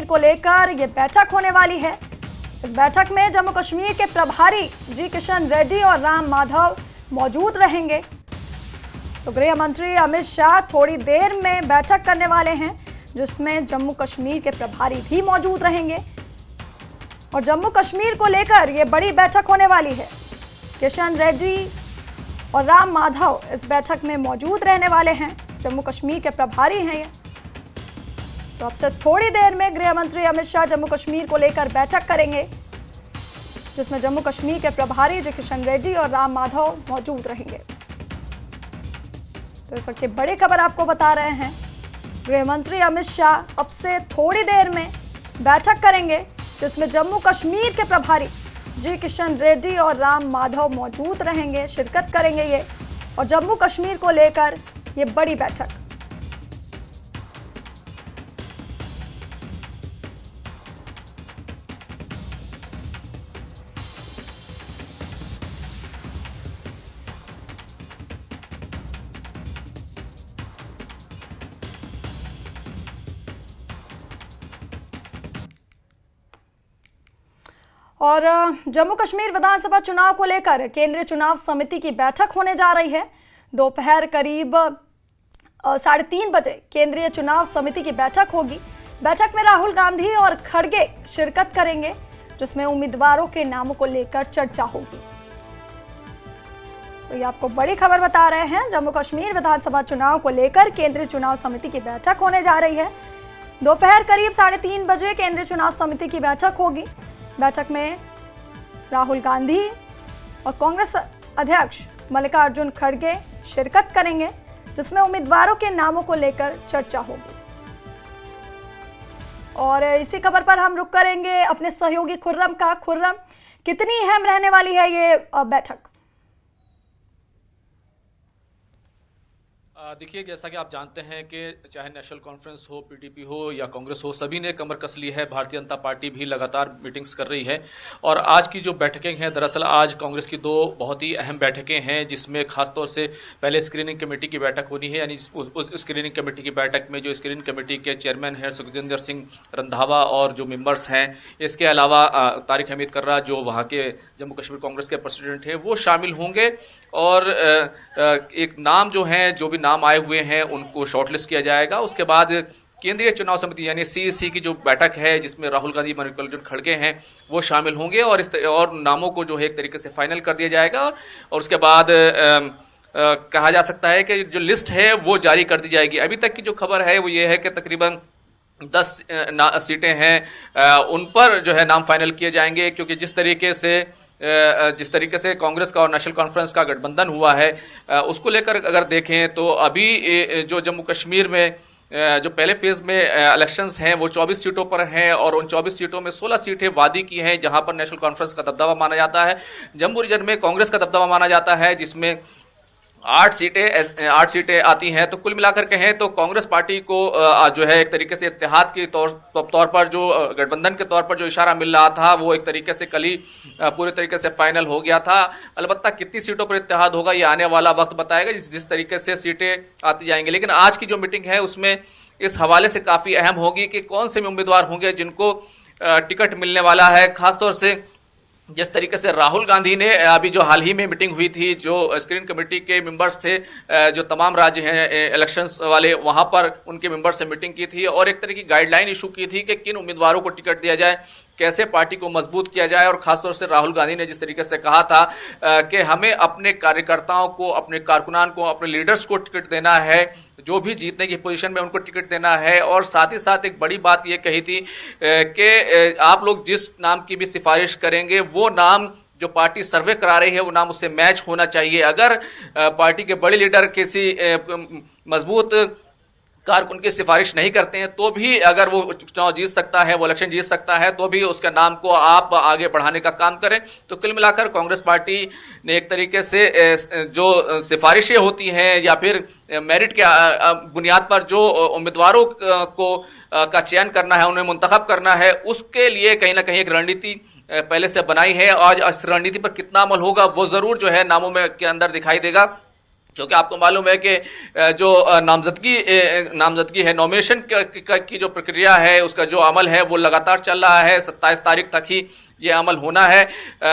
को लेकर ये बैठक होने वाली है। इस बैठक में जम्मू कश्मीर के प्रभारी जी किशन रेड्डी और राम माधव मौजूद रहेंगे। तो गृह मंत्री अमित शाह थोड़ी देर में बैठक करने वाले हैं, जिसमें जम्मू कश्मीर के प्रभारी भी मौजूद रहेंगे और जम्मू कश्मीर को लेकर ये बड़ी बैठक होने वाली है। किशन रेड्डी और राम माधव इस बैठक में मौजूद रहने वाले हैं, जम्मू कश्मीर के प्रभारी हैं ये। तो अब से थोड़ी देर में गृह मंत्री अमित शाह जम्मू कश्मीर को लेकर बैठक करेंगे, जिसमें जम्मू कश्मीर के प्रभारी जी किशन रेड्डी और राम माधव मौजूद रहेंगे। तो इस वक्त बड़ी खबर आपको बता रहे हैं, गृह मंत्री अमित शाह अब से थोड़ी देर में बैठक करेंगे, जिसमें जम्मू कश्मीर के प्रभारी जी किशन रेड्डी और राम माधव मौजूद रहेंगे, शिरकत करेंगे ये, और जम्मू कश्मीर को लेकर ये बड़ी बैठक। और जम्मू कश्मीर विधानसभा चुनाव को लेकर केंद्रीय चुनाव समिति की बैठक होने जा रही है। दोपहर करीब 3:30 बजे केंद्रीय चुनाव समिति की बैठक होगी। बैठक में राहुल गांधी और खड़गे शिरकत करेंगे, जिसमें उम्मीदवारों के नामों को लेकर चर्चा होगी। तो ये आपको बड़ी खबर बता रहे हैं, जम्मू कश्मीर विधानसभा चुनाव को लेकर केंद्रीय चुनाव समिति की बैठक होने जा रही है। दोपहर करीब 3:30 बजे केंद्रीय चुनाव समिति की बैठक होगी। बैठक में राहुल गांधी और कांग्रेस अध्यक्ष मल्लिकार्जुन खड़गे शिरकत करेंगे, जिसमें उम्मीदवारों के नामों को लेकर चर्चा होगी। और इसी खबर पर हम रुक करेंगे अपने सहयोगी खुर्रम का। खुर्रम, कितनी अहम रहने वाली है ये बैठक? देखिए, जैसा कि आप जानते हैं कि चाहे नेशनल कॉन्फ्रेंस हो, पीडीपी हो या कांग्रेस हो, सभी ने कमर कस ली है। भारतीय जनता पार्टी भी लगातार मीटिंग्स कर रही है और आज की जो बैठकें हैं, दरअसल आज कांग्रेस की 2 बहुत ही अहम बैठकें हैं, जिसमें खासतौर से पहले स्क्रीनिंग कमेटी की बैठक होनी है। यानी उस स्क्रीनिंग कमेटी की बैठक में जो स्क्रीनिंग कमेटी के चेयरमैन हैं सुखजिंदर सिंह रंधावा और जो मेंबर्स हैं, इसके अलावा तारिक हमीद कर्रा जो वहाँ के जम्मू कश्मीर कांग्रेस के प्रेसिडेंट हैं, वो शामिल होंगे। और एक नाम जो हैं, जो भी नाम आए हुए हैं, उनको शॉर्टलिस्ट किया जाएगा। उसके बाद केंद्रीय चुनाव समिति यानी सीईसी की जो बैठक है, जिसमें राहुल गांधी मल्लिकार्जुन खड़गे हैं, वो शामिल होंगे और नामों को जो है एक तरीके से फाइनल कर दिया जाएगा। और उसके बाद कहा जा सकता है कि जो लिस्ट है वो जारी कर दी जाएगी। अभी तक की जो खबर है वो ये है कि तकरीबन 10 सीटें हैं, उन पर जो है नाम फाइनल किए जाएंगे, क्योंकि जिस तरीके से कांग्रेस का और नेशनल कॉन्फ्रेंस का गठबंधन हुआ है, उसको लेकर अगर देखें तो अभी जो जम्मू कश्मीर में जो पहले फेज में इलेक्शंस हैं वो 24 सीटों पर हैं और उन 24 सीटों में 16 सीटें वादी की हैं, जहां पर नेशनल कॉन्फ्रेंस का दबदबा माना जाता है। जम्मू रीजन में कांग्रेस का दबदबा माना जाता है, जिसमें 8 सीटें आती हैं। तो कुल मिलाकर कहें तो कांग्रेस पार्टी को जो है एक तरीके से इत्तेहाद के तौर पर, जो गठबंधन के तौर पर जो इशारा मिल रहा था, वो एक तरीके से कल ही पूरे तरीके से फाइनल हो गया था। अलबत्ता कितनी सीटों पर इत्तेहाद होगा ये आने वाला वक्त बताएगा, जिस तरीके से सीटें आती जाएंगी। लेकिन आज की जो मीटिंग है उसमें इस हवाले से काफी अहम होगी कि कौन से उम्मीदवार होंगे जिनको टिकट मिलने वाला है। खासतौर से जिस तरीके से राहुल गांधी ने अभी जो हाल ही में मीटिंग हुई थी, जो स्क्रीन कमेटी के मेंबर्स थे, जो तमाम राज्य हैं इलेक्शंस वाले, वहां पर उनके मेंबर्स से मीटिंग की थी और एक तरह की गाइडलाइन इशू की थी कि किन उम्मीदवारों को टिकट दिया जाए, कैसे पार्टी को मजबूत किया जाए। और खासतौर से राहुल गांधी ने जिस तरीके से कहा था कि हमें अपने कार्यकर्ताओं को, अपने कारकुनान को, अपने लीडर्स को टिकट देना है, जो भी जीतने की पोजीशन में उनको टिकट देना है। और साथ ही साथ एक बड़ी बात यह कही थी कि आप लोग जिस नाम की भी सिफारिश करेंगे, वो नाम जो पार्टी सर्वे करा रही है वो नाम उससे मैच होना चाहिए। अगर पार्टी के बड़े लीडर किसी मजबूत कारकुन की सिफारिश नहीं करते हैं, तो भी अगर वो चुनाव जीत सकता है, वो इलेक्शन जीत सकता है, तो भी उसके नाम को आप आगे बढ़ाने का काम करें। तो कुल मिलाकर कांग्रेस पार्टी ने एक तरीके से जो सिफारिशें होती हैं या फिर मेरिट के बुनियाद पर जो उम्मीदवारों को का चयन करना है, उन्हें मुंतखब करना है, उसके लिए कहीं ना कहीं एक रणनीति पहले से बनाई है। आज इस रणनीति पर कितना अमल होगा वो जरूर जो है नामों में के अंदर दिखाई देगा। जो कि आपको मालूम है कि जो नामजदगी है, नॉमिनेशन की जो प्रक्रिया है, उसका जो अमल है वो लगातार चल रहा है। 27 तारीख तक ही ये अमल होना है।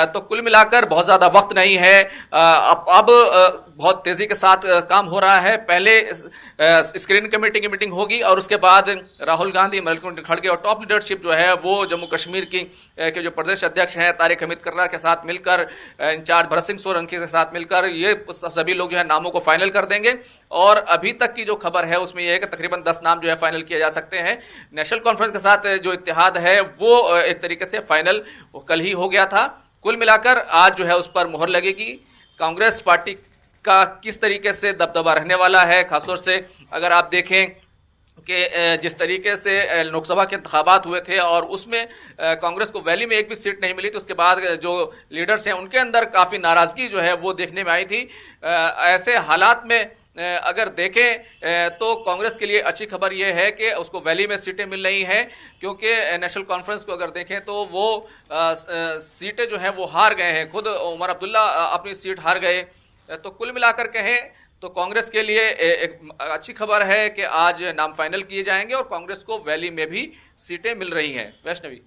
तो कुल मिलाकर बहुत ज़्यादा वक्त नहीं है। अब बहुत तेज़ी के साथ काम हो रहा है। पहले स्क्रीनिंग कमेटी की मीटिंग होगी और उसके बाद राहुल गांधी, मल्लिकार्जुन खड़गे और टॉप लीडरशिप जो है वो जम्मू कश्मीर के जो प्रदेश अध्यक्ष हैं तारिक हमीद कर्रा के साथ मिलकर, इंचार्ज भरत सिंह सोलंकी के साथ मिलकर ये सभी लोग जो है नामों को फाइनल कर देंगे। और अभी तक की जो खबर है उसमें यह है कि तकरीबन 10 नाम जो है फाइनल किए जा सकते हैं। नेशनल कॉन्फ्रेंस के साथ जो इत्तेहाद है वो एक तरीके से फाइनल कल ही हो गया था। कुल मिलाकर आज जो है उस पर मुहर लगेगी। कांग्रेस पार्टी का किस तरीके से दबदबा रहने वाला है, खासतौर से अगर आप देखें कि जिस तरीके से लोकसभा के इंतखाबात हुए थे और उसमें कांग्रेस को वैली में एक भी सीट नहीं मिली, तो उसके बाद जो लीडर्स हैं उनके अंदर काफ़ी नाराज़गी जो है वो देखने में आई थी। ऐसे हालात में अगर देखें तो कांग्रेस के लिए अच्छी खबर यह है कि उसको वैली में सीटें मिल रही हैं, क्योंकि नेशनल कॉन्फ्रेंस को अगर देखें तो वो सीटें जो हैं वो हार गए हैं। खुद उमर अब्दुल्ला अपनी सीट हार गए। तो कुल मिलाकर कहें तो कांग्रेस के लिए एक अच्छी खबर है कि आज नाम फाइनल किए जाएंगे और कांग्रेस को वैली में भी सीटें मिल रही हैं। वैष्णवी।